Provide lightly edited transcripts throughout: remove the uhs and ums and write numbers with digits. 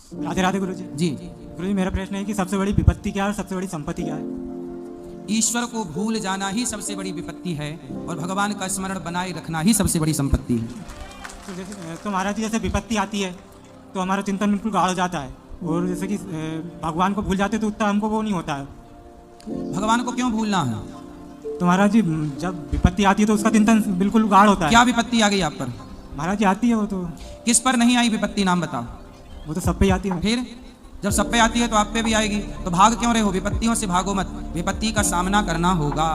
राधे राधे गुरु जी। जी। गुरु जी, मेरा प्रश्न है कि सबसे बड़ी विपत्ति क्या है और सबसे बड़ी संपत्ति क्या है? ईश्वर को भूल जाना ही सबसे बड़ी विपत्ति है और भगवान का स्मरण बनाए रखना ही सबसे बड़ी संपत्ति है। तो महाराज जी, जैसे विपत्ति आती है तो हमारा चिंतन बिल्कुल गाढ़ हो जाता है, और जैसे कि भगवान को भूल जाते तो उतना हमको वो नहीं होता है। भगवान को क्यों भूलना है? तो महाराज जी, जब विपत्ति आती है तो उसका चिंतन बिल्कुल गाढ़ होता है। क्या विपत्ति आ गई आप पर? महाराज जी, आती है वो तो। किस पर नहीं आई विपत्ति, नाम बताओ। वो तो सब पे ही आती है। फिर जब सब पे आती है तो आप पे भी आएगी, तो भाग क्यों रहे हो? विपत्तियों से भागो मत, विपत्ति का सामना करना होगा।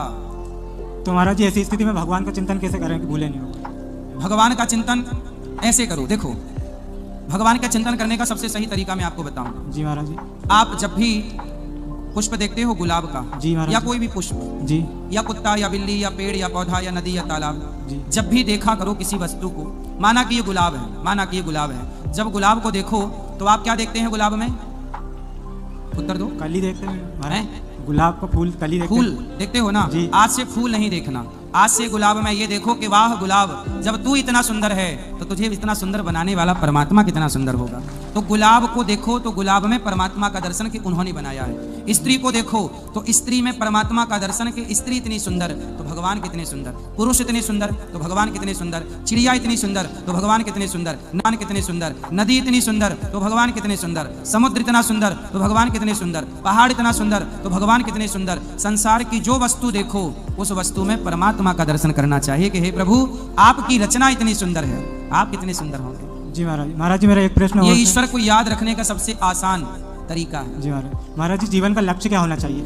तो महाराज जी, ऐसी स्थिति में भगवान का चिंतन कैसे करें कि भूले नहीं हो? भगवान का चिंतन ऐसे करो, देखो भगवान का चिंतन करने का सबसे सही तरीका मैं आपको बताऊं। जी महाराज जी। आप जब भी पुष्प देखते हो गुलाब का, जी महाराज या जी। कोई भी पुष्प, जी या कुत्ता या बिल्ली या पेड़ या पौधा या नदी या तालाब, जी। जब भी देखा करो किसी वस्तु को, माना कि ये गुलाब है, माना कि ये गुलाब है, जब गुलाब को देखो तो आप क्या देखते हैं गुलाब में? उत्तर दो। कली देखते हैं महाराज। हैं? गुलाब का फूल कली देखते फूल हैं। देखते हो ना? जी। आज से फूल नहीं देखना, आज से गुलाब में ये देखो कि वाह गुलाब, जब तू इतना सुंदर है तो तुझे इतना सुंदर बनाने वाला परमात्मा कितना सुंदर होगा। तो गुलाब को देखो तो गुलाब में परमात्मा का दर्शन कि उन्होंने बनाया है। स्त्री को देखो तो स्त्री में परमात्मा का दर्शन कि स्त्री इतनी सुंदर तो भगवान कितने सुंदर, पुरुष इतने सुंदर तो भगवान कितने सुंदर, चिड़िया इतनी सुंदर तो भगवान कितने सुंदर, नान कितने सुंदर, नदी इतनी सुंदर तो भगवान कितने सुंदर, समुद्र इतना सुंदर तो भगवान कितने सुंदर, पहाड़ इतना सुंदर तो भगवान कितने सुंदर। संसार की जो वस्तु देखो उस वस्तु में परमात्मा का दर्शन करना चाहिए कि हे प्रभु, आपकी रचना इतनी सुंदर है, आप कितने सुंदर होंगे। जी महाराज। महाराज जी, मेरा एक प्रश्न ये और है। ईश्वर को याद रखने का सबसे आसान तरीका है। जी महाराज। महाराज जी, जीवन का लक्ष्य क्या होना चाहिए?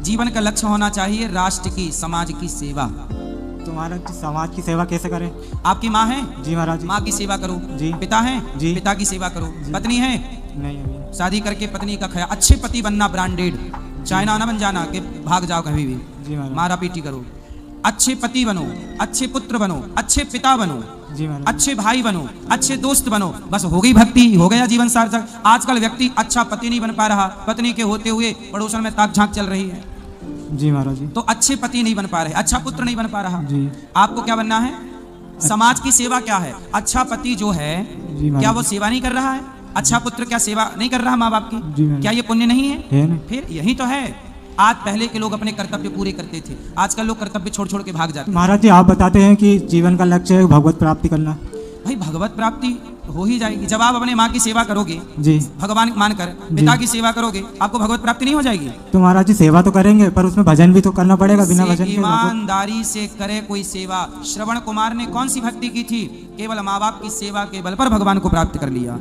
जीवन का लक्ष्य होना चाहिए राष्ट्र की, समाज की सेवा। तो महाराज जी, समाज की सेवा कैसे करें? आपकी माँ है? जी महाराज जी। माँ की सेवा करो। जी। पिता है? जी। पिता की सेवा करो। जी। पत्नी है? नहीं अभी। शादी करके पत्नी का ख्याल, अच्छे पति बनना, ब्रांडेड, चाइना ना बन जाना कि भाग जाओ कभी भी, जी महाराज। मारा पीटी करो। अच्छे पति बनो, अच्छे पुत्र बनो, अच्छे पिता बनो, जी महाराज। अच्छे भाई बनो, अच्छे दोस्त बनो, बस हो गई भक्ति, हो गया जीवन सार्थक। आजकल व्यक्ति अच्छा पति नहीं बन पा रहा, पत्नी के होते हुए पड़ोसन में ताक झांक चल रही है, जी महाराज जी। तो अच्छे पति नहीं बन पा रहे, अच्छा पुत्र नहीं बन पा रहा। जी। आपको क्या बनना है? समाज की सेवा क्या है? अच्छा पति जो है जी महाराज। क्या वो सेवा नहीं कर रहा है? अच्छा पुत्र क्या सेवा नहीं कर रहा माँ बाप जी की? महाराज। क्या ये पुण्य नहीं है? है ना? फिर यही तो है। आज पहले के लोग अपने कर्तव्य पूरे करते थे, आजकल लोग कर्तव्य छोड़ छोड़ के भाग जाते हैं। महाराज जी, आप बताते हैं कि जीवन का लक्ष्य है भगवत प्राप्ति करना। भाई भगवत प्राप्ति हो ही जाएगी जब आप अपने माँ की सेवा करोगे, जी। भगवान मानकर पिता की सेवा करोगे, आपको भगवत प्राप्ति नहीं हो जाएगी? तो महाराज जी, सेवा तो करेंगे पर उसमें भजन भी तो करना पड़ेगा, बिना से भजन के भगवत। ईमानदारी से करे कोई सेवा। श्रवण कुमार ने कौन सी भक्ति की थी? केवल माँ बाप की सेवा के बल पर भगवान को प्राप्त कर लिया।